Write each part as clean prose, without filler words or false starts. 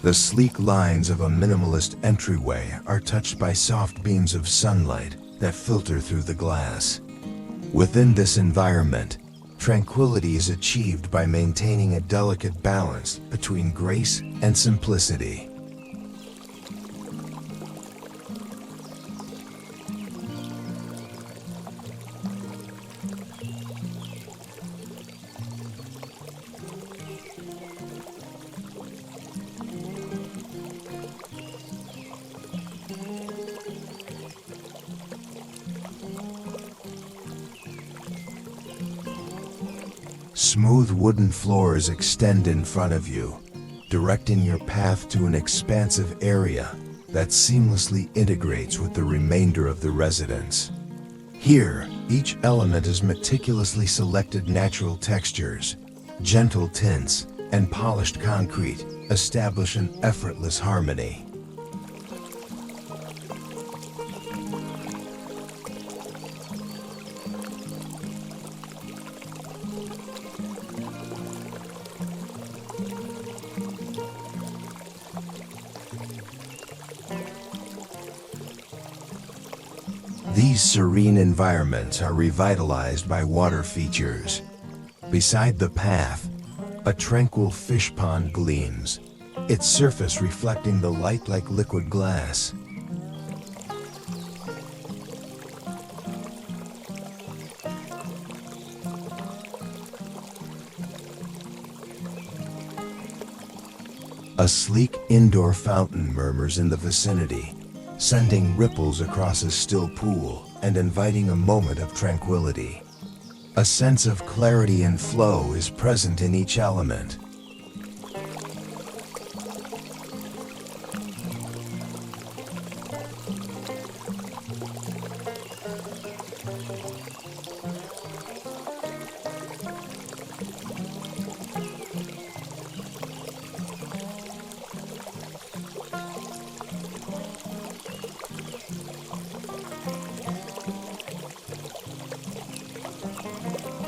The sleek lines of a minimalist entryway are touched by soft beams of sunlight that filter through the glass. Within this environment, tranquility is achieved by maintaining a delicate balance between grace and simplicity. Smooth wooden floors extend in front of you, directing your path to an expansive area that seamlessly integrates with the remainder of the residence. Here, each element is meticulously selected natural textures, gentle tints, and polished concrete establish an effortless harmony. These serene environments are revitalized by water features. Beside the path, a tranquil fish pond gleams, its surface reflecting the light like liquid glass. A sleek indoor fountain murmurs in the vicinity, sending ripples across a still pool and inviting a moment of tranquility. A sense of clarity and flow is present in each element.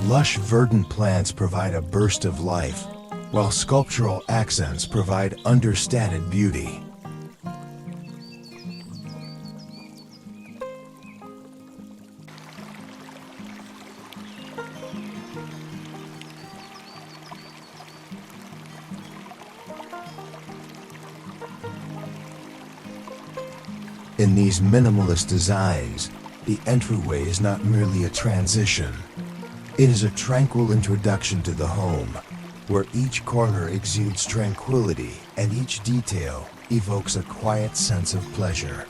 Lush verdant plants provide a burst of life, while sculptural accents provide understated beauty. In these minimalist designs, the entryway is not merely a transition. It is a tranquil introduction to the home, where each corner exudes tranquility and each detail evokes a quiet sense of pleasure.